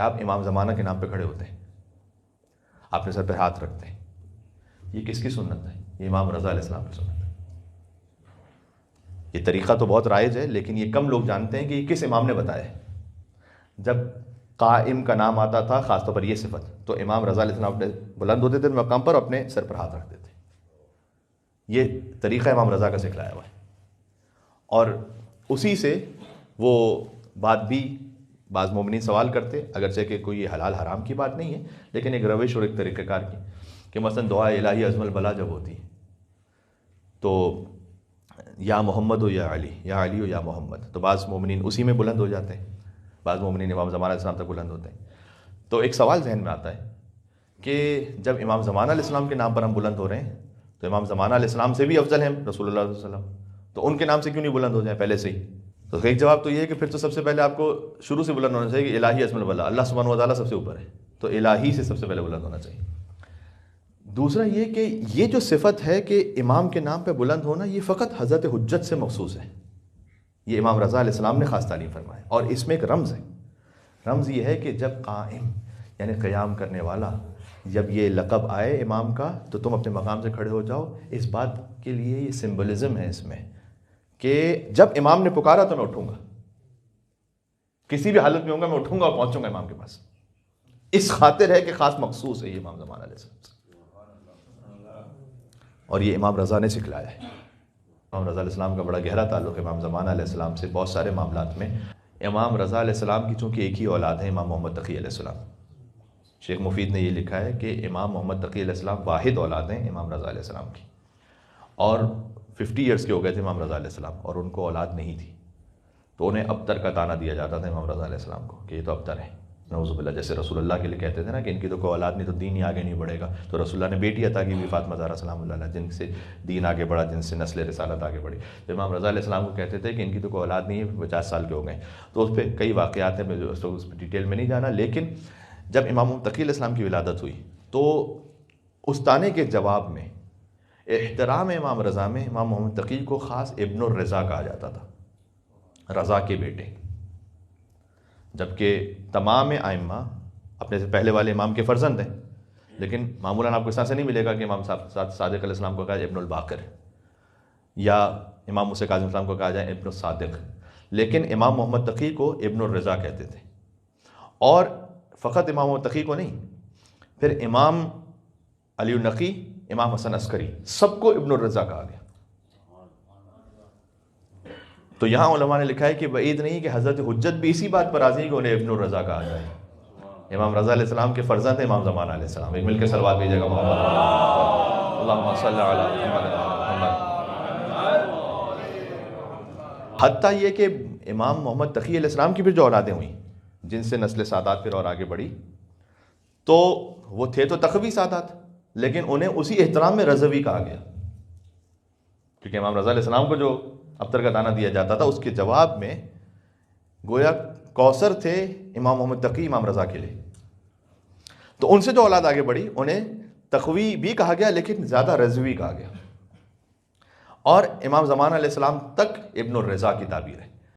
آپ امام زمانہ کے نام پہ کھڑے ہوتے ہیں، آپ نے سر پہ ہاتھ رکھتے ہیں، یہ کس کی سنت ہے؟ یہ امام رضا علیہ السلام کی سنت ہے۔ یہ طریقہ تو بہت رائج ہے، لیکن یہ کم لوگ جانتے ہیں کہ یہ کس امام نے بتایا ہے۔ جب قائم کا نام آتا تھا، خاص طور پر یہ صفت، تو امام رضا علیہ السلام اپنے بلند ہوتے تھے مقام پر، اپنے سر پر ہاتھ رکھتے تھے۔ یہ طریقہ امام رضا کا سکھلایا ہوا ہے، اور اسی سے وہ بات بھی بعض مومنین سوال کرتے، اگرچہ کہ کوئی یہ حلال حرام کی بات نہیں ہے، لیکن ایک روش اور ایک طریقہ کار کی، کہ مثلا دعا الہی عظم البلا جب ہوتی ہے تو یا محمد ہو یا علی، یا علی ہو یا محمد، تو بعض مومنین اسی میں بلند ہو جاتے ہیں، بعض مومنین امام زمانہ علیہ السلام تک بلند ہوتے ہیں۔ تو ایک سوال ذہن میں آتا ہے کہ جب امام زمانہ علیہ السلام کے نام پر ہم بلند ہو رہے ہیں، تو امام زمانہ علیہ السلام سے بھی افضل ہیں رسول اللہ صلی اللہ علیہ وسلم، تو ان کے نام سے کیوں نہیں بلند ہو جائیں پہلے سے ہی؟ تو ایک جواب تو یہ ہے کہ پھر تو سب سے پہلے آپ کو شروع سے بلند ہونا چاہیے کہ الہی عظم البلا، اللہ سبحانہ و تعالیٰ سب سے اوپر ہے، تو الہی سے سب سے پہلے بلند ہونا چاہیے۔ دوسرا یہ کہ یہ جو صفت ہے کہ امام کے نام پہ بلند ہونا، یہ فقط حضرت حجت سے مخصوص ہے، یہ امام رضا علیہ السلام نے خاص تعلیم فرمایا، اور اس میں ایک رمز ہے۔ رمز یہ ہے کہ جب قائم یعنی قیام کرنے والا، جب یہ لقب آئے امام کا، تو تم اپنے مقام سے کھڑے ہو جاؤ۔ اس بات کے لیے یہ سمبلزم ہے اس میں کہ جب امام نے پکارا تو میں اٹھوں گا، کسی بھی حالت میں ہوں گا، میں اٹھوں گا اور پہنچوں گا امام کے پاس۔ اس خاطر ہے کہ خاص مخصوص ہے یہ امام زمانہ علیہ السلام سے، اور یہ امام رضا نے سکھلایا ہے۔ امام رضا علیہ السلام کا بڑا گہرا تعلق ہے امام زمانہ علیہ السلام سے بہت سارے معاملات میں۔ امام رضا علیہ السلام کی چونکہ ایک ہی اولاد ہے، امام محمد تقی علیہ السلام، شیخ مفید نے یہ لکھا ہے کہ امام محمد تقی علیہ السلام واحد اولاد ہیں امام رضا علیہ السلام کی، اور 50 ایئرس کے ہو گئے تھے امام رضا علیہ السلام، اور ان کو اولاد نہیں تھی، تو انہیں ابتر کا تانا دیا جاتا تھا امام رضا علیہ السلام کو کہ یہ تو ابتر ہے، نعوذ باللہ۔ جیسے رسول اللہ کے لیے کہتے تھے نا کہ ان کی تو کوئی اولاد نہیں تو دین ہی آگے نہیں بڑھے گا، تو رسول اللہ نے بیٹی عطا کی ہوئی فاطمہ زہرا سلام اللہ علیہ، جن سے دین آگے بڑھا، جن سے نسل رسالت آگے بڑھی۔ تو امام رضا علیہ السلام کو کہتے تھے کہ ان کی تو کوئی اولاد نہیں ہے، 50 سال کے ہو گئے۔ تو اس پہ کئی واقعات ہیں، میں اس پہ ڈیٹیل میں نہیں جانا، لیکن جب امام تقی علیہ السلام کی ولادت ہوئی تو اس تانے کے جواب میں احترام امام رضا میں امام محمد تقی کو خاص ابن الرضا کہا جاتا تھا، رضا کے بیٹے، جبکہ تمام ائمہ اپنے سے پہلے والے امام کے فرزند ہیں، لیکن معمولاً آپ کو اس طرح سے نہیں ملے گا کہ امام صادق علیہ السلام کو کہا جائے ابن الباقر، یا امام موسیٰ کاظم السلام کو کہا جائے ابن الصادق، لیکن امام محمد تقی کو ابن الرضا کہتے تھے۔ اور فقط امام محمد تقی کو نہیں، پھر امام علی النقی، امام حسن عسکری، سب کو ابن الرضا کہا گیا۔ تو یہاں علماء نے لکھا ہے کہ بعید نہیں کہ حضرت حجت بھی اسی بات پر راضی ہے کہ انہیں ابن الرضا کہا جائے۔ امام رضا علیہ السلام کے فرزند ہیں امام زمانہ علیہ السلام۔ ایک مل کے صلوات بھیجیے گا محمد، اللہم صلی علی محمد۔ حتیٰ یہ کہ امام محمد تقی علیہ السلام کی پھر جو اولادیں ہوئیں، جن سے نسل سادات پھر اور آگے بڑھی، تو وہ تھے تو تقوی سادات، لیکن انہیں اسی احترام میں رضوی کہا گیا، کیونکہ امام رضا علیہ السلام کو جو ابتر کا دانہ دیا جاتا تھا، اس کے جواب میں گویا کوثر تھے امام محمد تقی امام رضا کے لیے، تو ان سے جو اولاد آگے بڑھی انہیں تقوی بھی کہا گیا، لیکن زیادہ رضوی کہا گیا، اور امام زمانہ علیہ السلام تک ابن الرضا کی تعبیر ہے۔